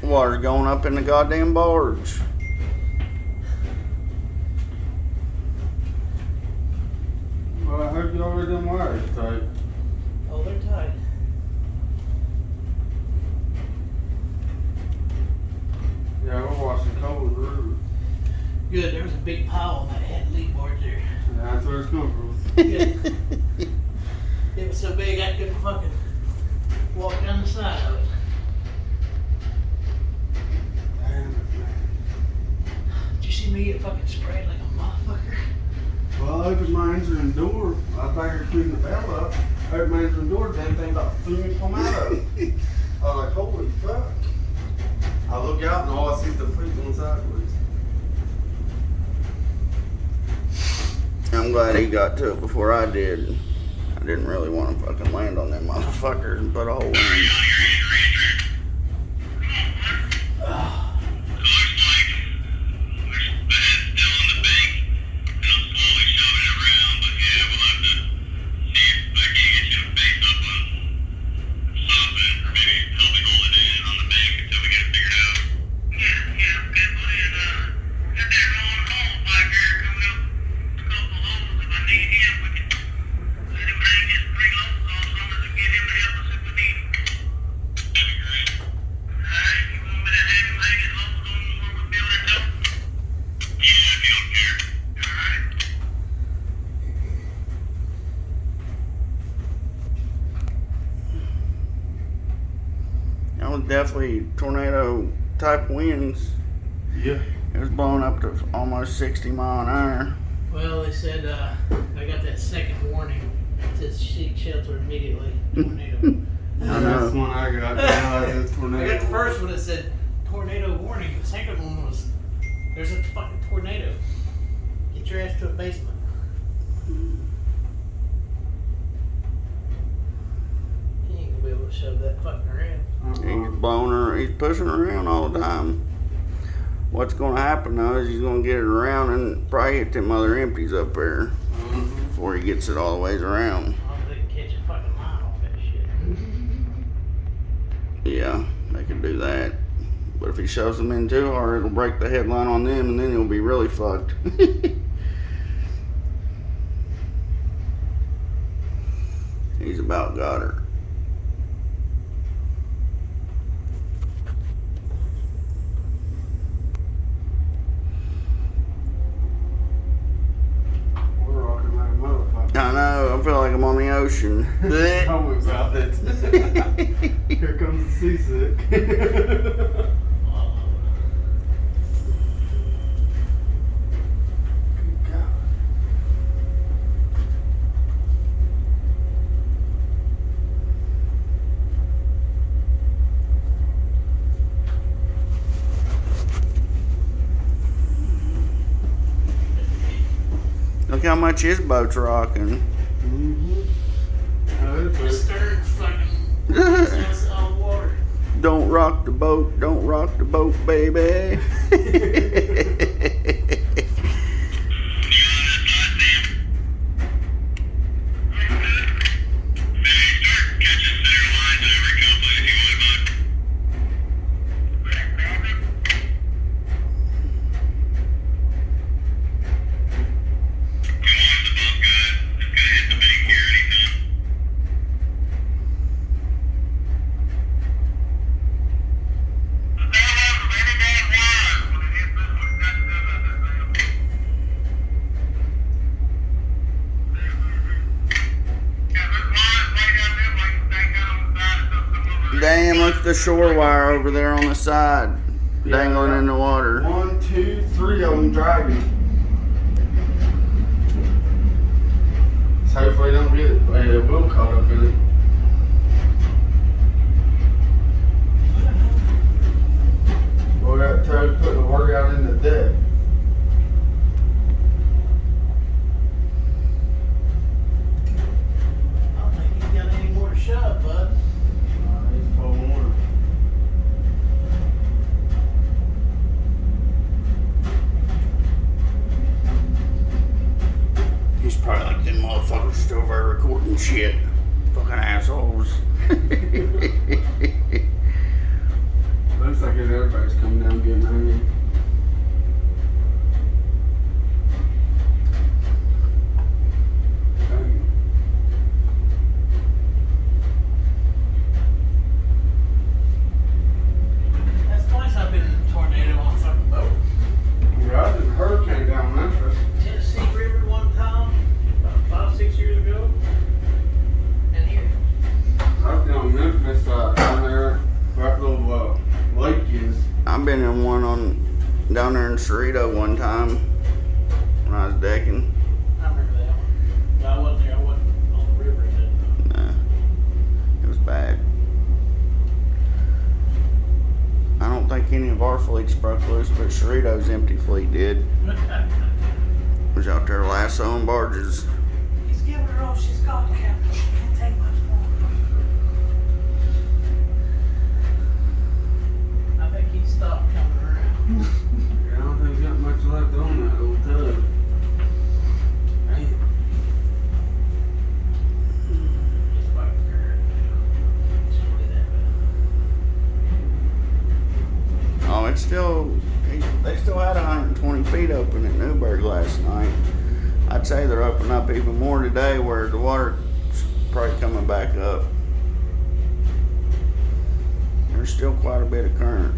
Water's going up in the goddamn barge. Well, I hope you already done wires tight. Oh, they're tight. Yeah, we're washing coal in the river. Good, there was a big pile on that head lead board there. Yeah, that's where it's coming from. Good. It was so big I couldn't fucking walk down the side of it. Damn it, man. Did you see me get fucking sprayed like a motherfucker? Well, I opened my engine door. I was back here cleaning the bell up. I opened my engine door, damn thing about threw me from out of it. I was like, holy fuck. I look out and all I see is the fleet going sideways. I'm glad he got to it before I did. I didn't really want to fucking land on them motherfuckers and put a hole in them. That was definitely tornado type winds. Yeah. It was blowing up to almost 60 mile an hour. Well, they said I got that second warning to seek shelter immediately. Tornado. I That's the know. one I got. Now it's tornado. I got the first one that said tornado warning. The second one was there's a fucking tornado. Get your ass to a basement. You ain't gonna be able to shove that fucking around. He's blowing her, he's pushing her around all the time. What's gonna happen though is he's gonna get it around and probably hit them other empties up there before he gets it all the ways around. I don't think they can catch a fucking line off that shit. Yeah, they could do that. But if he shoves them in too hard, it'll break the headline on them and then he'll be really fucked. He's about got her. We're rocking like a motherfucker. I know, I feel like I'm on the ocean. Tell me about it. Here comes the seasick. Look how much his boat's rocking. The stern's fucking sounds all water. Don't rock the boat, baby. Damn, look at the shore wire over there on the side, dangling in the water. 1, 2, 3 of them dragging. So hopefully they don't get it. Well, they will caught up in it. Boy, that toad's putting the work out in the deck. I don't think he's got any more to shove, bud. He's full of water. He's probably like them motherfuckers still over there recording shit. Fucking assholes. Looks like guess everybody's coming down getting hungry. That's twice I've been in a tornado on a fucking boat. Yeah, I did a hurricane down Memphis. Tennessee River one time, about 5-6 years ago. And here. I was down in Memphis, down there, where that little lake is. I've been in one down there in Cerrito one time when I was decking. I remember that one. But I wasn't there, I wasn't on the river at that time. Nah, it was bad. I don't think any of our fleets broke loose, but Cerrito's empty fleet did. Was out there lassoing barges. He's giving her all she's got, Captain. She can't take much more. I think he stopped coming around. I don't think got much left on that old tub. Damn. He's fucking hurt. It's really that bad. Oh, it's still, they still had 120 feet open at Newburgh last night. I'd say they're opening up even more today where the water's probably coming back up. There's still quite a bit of current.